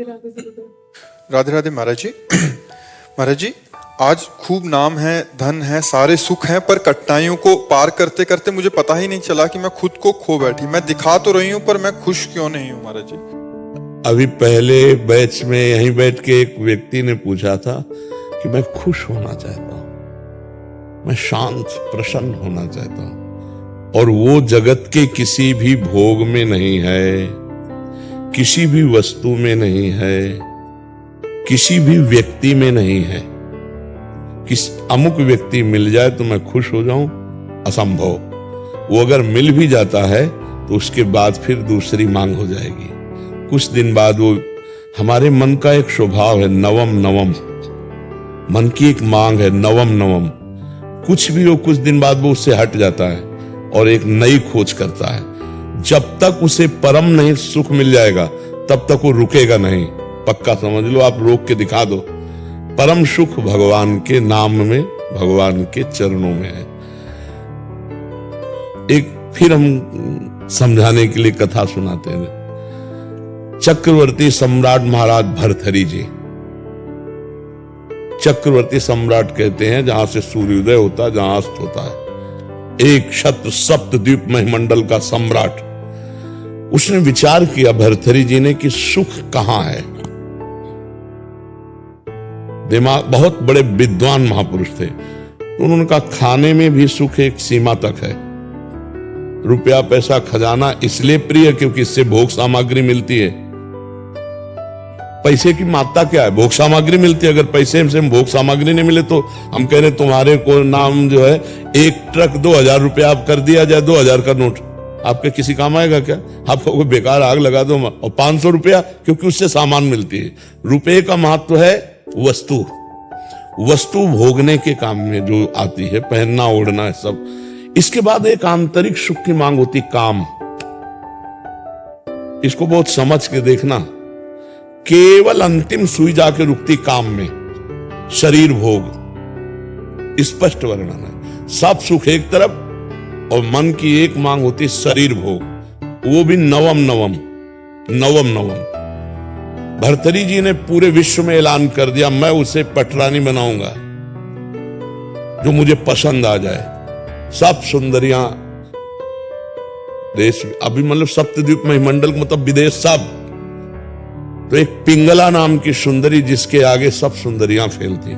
राधे राधे गुरुदेव। राधे राधे महाराज जी। महाराज जी, आज खूब नाम है, धन है, सारे सुख हैं, पर कठिनाइयों को पार करते करते मुझे पता ही नहीं चला कि मैं खुद को खो बैठी। मैं दिखा तो रही हूँ पर मैं खुश क्यों नहीं हूँ महाराज जी। अभी पहले बैच में यहीं बैठ के एक व्यक्ति ने पूछा था कि मैं खुश होना चाहता हूं, मैं शांत प्रसन्न होना चाहता हूं, और वो जगत के किसी भी भोग में नहीं है, किसी भी वस्तु में नहीं है, किसी भी व्यक्ति में नहीं है। किस अमुक व्यक्ति मिल जाए तो मैं खुश हो जाऊं, असंभव। वो अगर मिल भी जाता है तो उसके बाद फिर दूसरी मांग हो जाएगी। कुछ दिन बाद वो, हमारे मन का एक स्वभाव है नवम नवम, मन की एक मांग है नवम नवम। कुछ भी हो, कुछ दिन बाद वो उससे हट जाता है और एक नई खोज करता है। जब तक उसे परम नहीं सुख मिल जाएगा तब तक वो रुकेगा नहीं। पक्का समझ लो, आप रोक के दिखा दो। परम सुख भगवान के नाम में, भगवान के चरणों में है। एक फिर हम समझाने के लिए कथा सुनाते हैं। चक्रवर्ती सम्राट महाराज भर्तहरि जी, चक्रवर्ती सम्राट कहते हैं जहां से सूर्योदय होता है, जहां अस्त होता है। एक क्षत्र सप्तद्वीप महिमंडल का सम्राट। उसने विचार किया भर्तहरि जी ने कि सुख कहां है। दिमाग, बहुत बड़े विद्वान महापुरुष थे। उन्होंने कहा खाने में भी सुख एक सीमा तक है। रुपया पैसा खजाना इसलिए प्रिय क्योंकि इससे भोग सामग्री मिलती है। पैसे की मात्रा क्या है? भोग सामग्री मिलती है। अगर पैसे से भोग सामग्री नहीं मिले तो हम कह रहे तुम्हारे को नाम जो है एक ट्रक 2000 रुपया आप कर दिया जाए, 2000 का नोट आपके किसी काम आएगा क्या? आपको कोई बेकार आग लगा दो। और 500 रुपया क्योंकि उससे सामान मिलती है। रुपये का महत्व है वस्तु, वस्तु भोगने के काम में जो आती है, पहनना ओढ़ना है सब। इसके बाद एक आंतरिक सुख की मांग होती, काम। इसको बहुत समझ के देखना। केवल अंतिम सुई जाके रुकती काम में, शरीर भोग। स्पष्ट वर्णन है। सब सुख एक तरफ और मन की एक मांग होती शरीर भोग, वो भी नवम नवम नवम नवम। भर्तहरि जी ने पूरे विश्व में ऐलान कर दिया मैं उसे पटरानी बनाऊंगा जो मुझे पसंद आ जाए। सब सुंदरियां देश, अभी मतलब सप्तद्वीप महिमंडल मतलब विदेश सब। तो एक पिंगला नाम की सुंदरी जिसके आगे सब सुंदरियां फेल थी।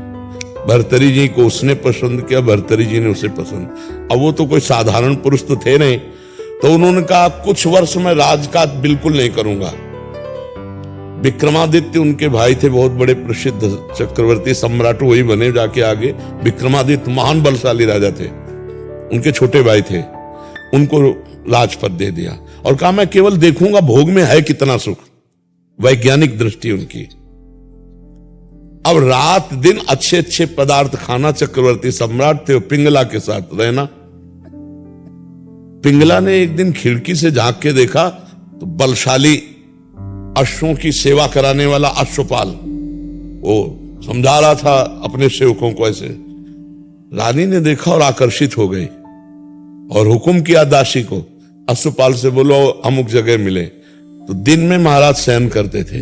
भर्तहरि जी को उसने पसंद किया, भर्तहरि जी ने उसे पसंद। अब वो तो कोई साधारण पुरुष तो थे नहीं, तो उन्होंने कहा कुछ वर्ष में राजकाज बिल्कुल नहीं करूंगा। विक्रमादित्य उनके भाई थे, बहुत बड़े प्रसिद्ध चक्रवर्ती सम्राट वही बने जाके आगे। विक्रमादित्य महान बलशाली राजा थे, उनके छोटे भाई थे। उनको राजपद दे दिया और कहा मैं केवल देखूंगा भोग में है कितना सुख। वैज्ञानिक दृष्टि उनकी। अब रात दिन अच्छे अच्छे पदार्थ खाना। चक्रवर्ती सम्राट थे, पिंगला के साथ रहना। पिंगला ने एक दिन खिड़की से झांक के देखा तो बलशाली अश्वों की सेवा कराने वाला अश्वपाल वो समझा रहा था अपने सेवकों को ऐसे। रानी ने देखा और आकर्षित हो गई और हुक्म किया दासी को, अश्वपाल से बोलो अमुक जगह मिले। तो दिन में महाराज शयन करते थे,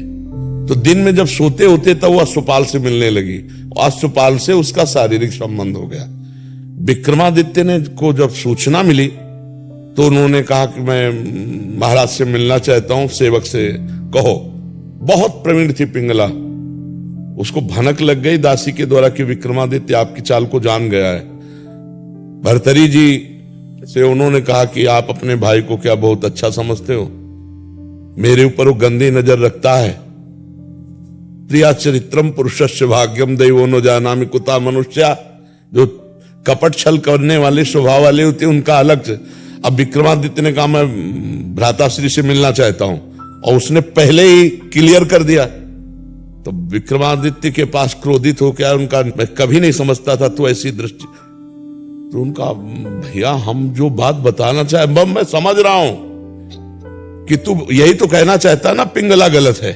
तो दिन में जब सोते होते तब वो अश्वपाल से मिलने लगी और अश्वपाल से उसका शारीरिक संबंध हो गया। विक्रमादित्य ने को जब सूचना मिली तो उन्होंने कहा कि मैं महाराज से मिलना चाहता हूं, सेवक से कहो। बहुत प्रवीण थी पिंगला, उसको भनक लग गई दासी के द्वारा कि विक्रमादित्य आपकी चाल को जान गया है। भर्तहरि जी से उन्होंने कहा कि आप अपने भाई को क्या बहुत अच्छा समझते हो? मेरे ऊपर वो गंदी नजर रखता है। प्रिया चरित्रम पुरुषस्य भाग्यम दैवो न जानामि कुता मनुष्या। जो कपट छल करने वाले स्वभाव वाले होते उनका अलग। अब विक्रमादित्य ने कहा मैं भ्राताश्री से मिलना चाहता हूं और उसने पहले ही क्लियर कर दिया। तो विक्रमादित्य के पास क्रोधित हो गया। उनका मैं कभी नहीं समझता था तो ऐसी दृष्टि। तो उनका भैया हम जो बात बताना चाहे मैं समझ रहा हूं कि तू यही तो कहना चाहता ना पिंगला गलत है।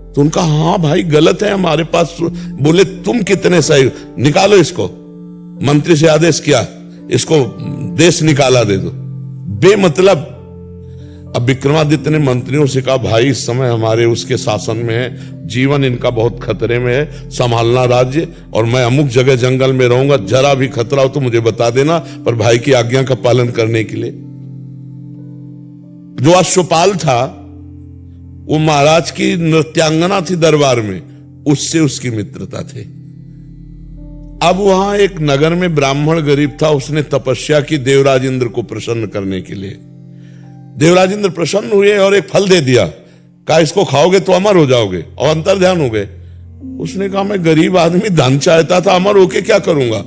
तो उनका हाँ भाई गलत है हमारे पास। बोले तुम कितने सही, निकालो इसको। मंत्री से आदेश किया इसको देश निकाला दे दो। बेमतलब अब विक्रमादित्य ने मंत्रियों से कहा, भाई इस समय हमारे उसके शासन में है, जीवन इनका बहुत खतरे में है, संभालना राज्य, और मैं अमुक जगह जंगल में रहूंगा, जरा भी खतरा हो तो मुझे बता देना, पर भाई की आज्ञा का पालन करने के लिए। जो अश्वपाल था वो महाराज की नृत्यांगना थी दरबार में, उससे उसकी मित्रता थी। अब वहां एक नगर में ब्राह्मण गरीब था, उसने तपस्या की देवराज इंद्र को प्रसन्न करने के लिए। देवराज इंद्र प्रसन्न हुए और एक फल दे दिया, कहा इसको खाओगे तो अमर हो जाओगे, और अंतर ध्यान हो गए। उसने कहा मैं गरीब आदमी धन चाहता था, अमर होके क्या करूंगा।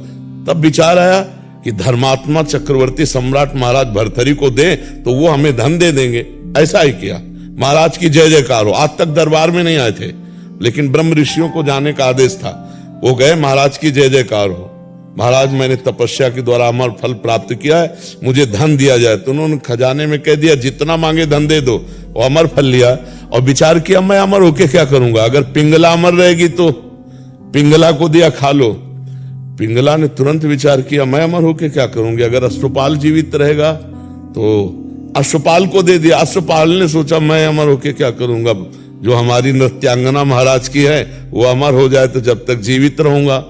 तब विचार आया कि धर्मात्मा चक्रवर्ती सम्राट महाराज भर्तरी को दे तो वो हमें धन दे देंगे। ऐसा ही किया, महाराज की जय जयकार हो। आज तक दरबार में नहीं आए थे, लेकिन ब्रह्म ऋषियों को जाने का आदेश था, वो गए, महाराज की जय जयकार हो, महाराज मैंने तपस्या के द्वारा अमर फल प्राप्त किया है, मुझे धन दिया जाए। तो उन्होंने खजाने में कह दिया जितना मांगे धन दे दो, और अमर फल लिया। और विचार किया मैं अमर होके क्या करूंगा, अगर पिंगला अमर रहेगी तो पिंगला को दिया खा लो। पिंगला ने तुरंत विचार किया मैं अमर होके क्या करूंगी, अगर अश्वपाल जीवित रहेगा तो अश्वपाल को दे दिया। अश्वपाल ने सोचा मैं अमर होके क्या करूंगा, जो हमारी नृत्यांगना महाराज की है वो अमर हो जाए तो जब तक जीवित रहूंगा।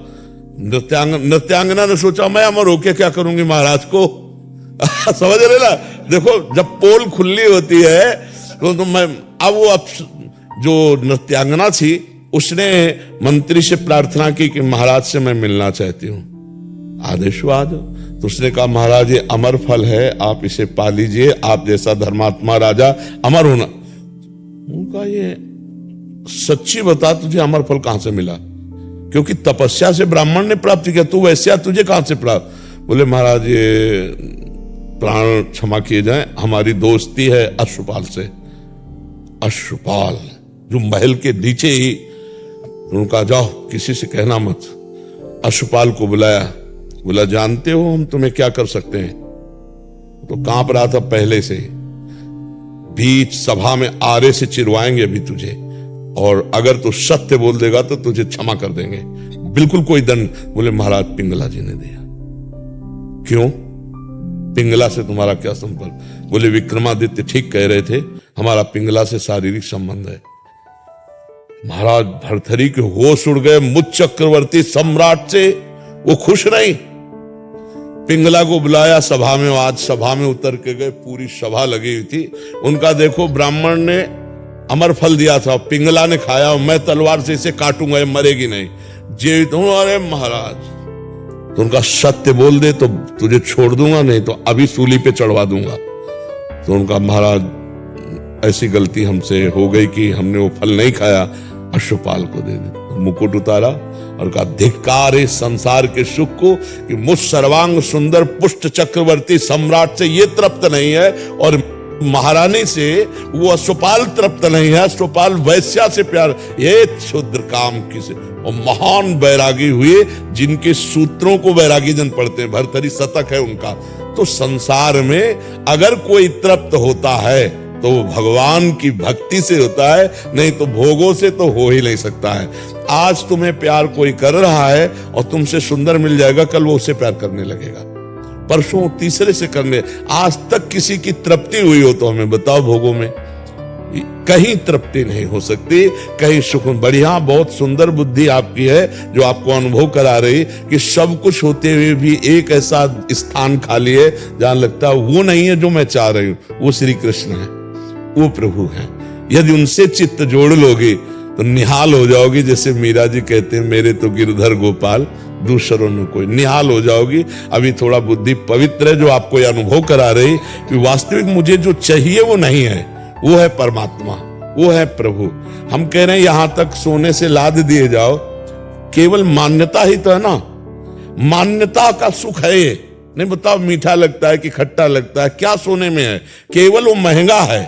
नृत्यांगना ने सोचा मैं अमर होके क्या करूंगी महाराज को। समझ रहे ना, देखो जब पोल खुली होती है तो मैं अब जो नृत्यांगना थी उसने मंत्री से प्रार्थना की कि महाराज से मैं मिलना चाहती हूं, आदेश हुआ। तो उसने कहा महाराज ये अमर फल है, आप इसे पा लीजिए, आप जैसा धर्मात्मा राजा अमर होना। उनका ये सच्ची बता तुझे अमर फल कहां से मिला, क्योंकि तपस्या से ब्राह्मण ने प्राप्त किया, तू वैश्या तुझे कहां से प्राप्त। बोले महाराज ये प्राण क्षमा किए जाएं, हमारी दोस्ती है अश्वपाल से। अश्वपाल जो महल के नीचे ही, उनका जाओ किसी से कहना मत। अश्वपाल को बुलाया, बोला जानते हो हम तुम्हें क्या कर सकते हैं। तो कांप रहा था पहले से, बीच सभा में आरे से चिरवाएंगे अभी तुझे, और अगर तू सत्य बोल देगा तो तुझे क्षमा कर देंगे, बिल्कुल कोई दंड। बोले महाराज पिंगला जी ने दिया। क्यों, पिंगला से तुम्हारा क्या संपर्क। बोले विक्रमादित्य ठीक कह रहे थे, हमारा पिंगला से शारीरिक संबंध है। महाराज भर्तरी के होश उड़ गए, मुझ चक्रवर्ती सम्राट से वो खुश नहीं। पिंगला को बुलाया सभा में, आज सभा में उतर के गए, पूरी सभा लगी हुई थी। उनका देखो ब्राह्मण ने अमर फल दिया था, पिंगला ने खाया, मैं तलवार से इसे काटूंगा, ये मरेगी नहीं, जीवित हूं। अरे महाराज तो उनका सत्य बोल दे तो तुझे छोड़ दूंगा, नहीं तो अभी सूली पे चढ़वा दूंगा। तो उनका महाराज ऐसी गलती हमसे हो गई कि हमने वो फल नहीं खाया, अश्वपाल को दे दे। मुकुट उतारा और कहा धिक्कार इस संसार के सुख को कि मुझ सर्वांग सुंदर पुष्ट चक्रवर्ती सम्राट से ये तृप्त नहीं है, और महारानी से वो अश्वपाल तृप्त नहीं है। अश्वपाल वैश्या से प्यार, ये क्षुद्र काम किसे। और महान बैरागी हुए जिनके सूत्रों को बैरागी जन पढ़ते हैं, भर्तरी शतक है उनका। तो संसार में अगर कोई तृप्त होता है तो वो भगवान की भक्ति से होता है, नहीं तो भोगों से तो हो ही नहीं सकता है। आज तुम्हें प्यार कोई कर रहा है और तुमसे सुंदर मिल जाएगा, कल वो उससे प्यार करने लगेगा, परसों तीसरे से करने। आज तक किसी की तृप्ति हुई हो तो हमें बताओ, भोगों में कहीं तृप्ति नहीं हो सकती, कहीं सुख। बढ़िया, बहुत सुंदर बुद्धि आपकी है जो आपको अनुभव करा रही कि सब कुछ होते हुए भी एक ऐसा स्थान खाली है जहां लगता है वो नहीं है जो मैं चाह रही हूं। वो श्री कृष्ण है, वो प्रभु हैं। यदि उनसे चित्त जोड़ लोगे तो निहाल हो जाओगी। जैसे मीरा जी कहते हैं, मेरे तो गिरधर गोपाल दूसरों ने कोई, निहाल हो जाओगी। अभी थोड़ा बुद्धि पवित्र है जो आपको यह अनुभव करा रही कि वास्तविक मुझे जो चाहिए वो नहीं है, वो है परमात्मा, वो है प्रभु। हम कह रहे हैं यहां तक सोने से लाद दिए जाओ, केवल मान्यता ही तो है ना, मान्यता का सुख है ये। नहीं बताओ मीठा लगता है कि खट्टा लगता है, क्या सोने में है, केवल वो महंगा है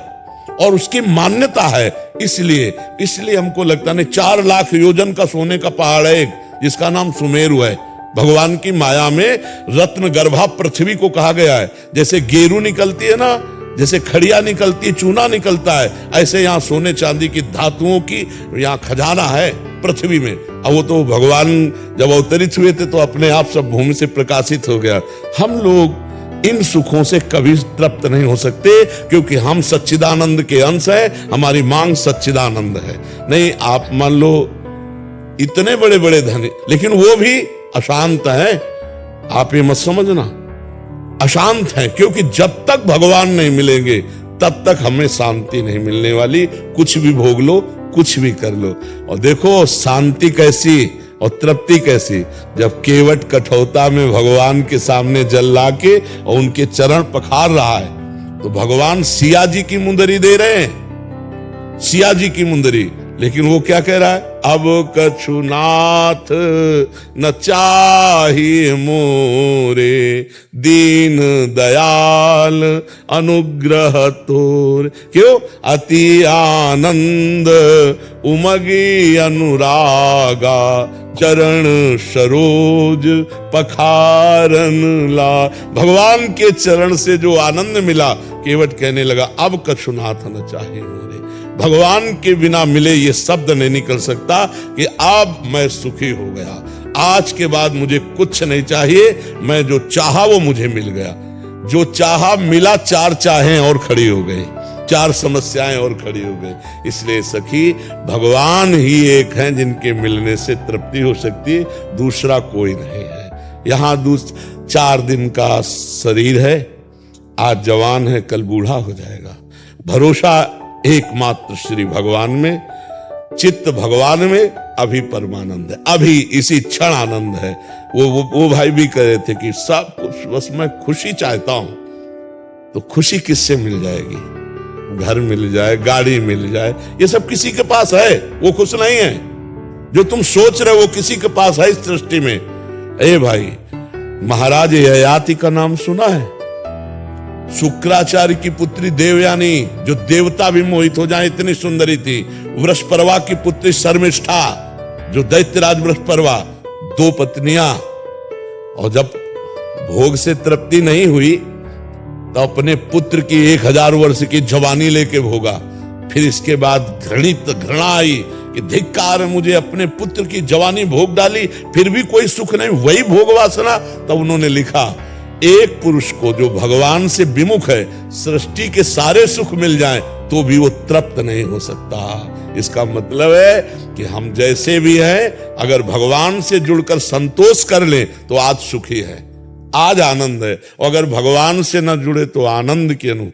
और उसकी मान्यता है। इसलिए हमको लगता नहीं। 4 लाख योजन का सोने का पहाड़ है एक, जिसका नाम सुमेरु है। भगवान की माया में रत्न गर्भा पृथ्वी को कहा गया है। जैसे गेरू निकलती है ना, जैसे खड़िया निकलती है, चूना निकलता है, ऐसे यहाँ सोने चांदी की धातुओं की यहाँ खजाना है पृथ्वी में। अब वो तो भगवान जब अवतरित हुए थे तो अपने आप सब भूमि से प्रकाशित हो गया। हम लोग इन सुखों से कभी तृप्त नहीं हो सकते, क्योंकि हम सच्चिदानंद के अंश हैं, हमारी मांग सच्चिदानंद है। नहीं, आप मान लो इतने बड़े बड़े धनी, लेकिन वो भी अशांत है। आप ये मत समझना, अशांत है, क्योंकि जब तक भगवान नहीं मिलेंगे तब तक हमें शांति नहीं मिलने वाली। कुछ भी भोग लो, कुछ भी कर लो, और देखो शांति कैसी और तृप्ति कैसी, जब केवट कठौता में भगवान के सामने जल ला के और उनके चरण पखार रहा है, तो भगवान सिया जी की मुंदरी दे रहे हैं, सिया जी की मुंदरी। लेकिन वो क्या कह रहा है, अब कछु नाथ न चाहिए मोरे, दीन दयाल अनुग्रह तोर। क्यों? अति आनंद उमगी अनुरागा, चरण सरोज पखारन ला। भगवान के चरण से जो आनंद मिला, केवट कहने लगा अब कछु नाथ न चाहिए मोरे। भगवान के बिना मिले ये शब्द नहीं निकल सकता कि अब मैं सुखी हो गया, आज के बाद मुझे कुछ नहीं चाहिए, मैं जो चाहा वो मुझे मिल गया। जो चाहा मिला, चार चाहें और खड़ी हो गई, चार समस्याएं और खड़ी हो गई। इसलिए सखी, भगवान ही एक हैं जिनके मिलने से तृप्ति हो सकती है, दूसरा कोई नहीं है। यहां 4 दिन का शरीर है, आज जवान है, कल बूढ़ा हो जाएगा। भरोसा एकमात्र श्री भगवान में, चित्त भगवान में, अभी परमानंद है, अभी इसी क्षण आनंद है। वो भाई भी कह रहे थे कि सब कुछ बस मैं खुशी चाहता हूं, तो खुशी किससे मिल जाएगी? घर मिल जाए, गाड़ी मिल जाए, ये सब किसी के पास है, वो खुश नहीं है। जो तुम सोच रहे हो वो किसी के पास है इस सृष्टि में। ए भाई, महाराज ययाति का नाम सुना है? शुक्राचार्य की पुत्री देवयानी, जो देवता भी मोहित हो जाए, इतनी सुंदरी थी। वृषपर्वा की पुत्री शर्मिष्ठा, जो दैत्यराज वृषपर्वा, 2 पत्नियां। और जब भोग से तृप्ति नहीं हुई तो अपने पुत्र की 1000 वर्ष की जवानी लेके भोगा। फिर इसके बाद घृणा आई कि धिक्कार है, मुझे अपने पुत्र की जवानी भोग डाली, फिर भी कोई सुख नहीं, वही भोग वासना। तब उन्होंने लिखा, एक पुरुष को जो भगवान से विमुख है, सृष्टि के सारे सुख मिल जाएं तो भी वो तृप्त नहीं हो सकता। इसका मतलब है कि हम जैसे भी हैं, अगर भगवान से जुड़कर संतोष कर लें तो आज सुखी है, आज आनंद है। और अगर भगवान से न जुड़े तो आनंद की अनुभूति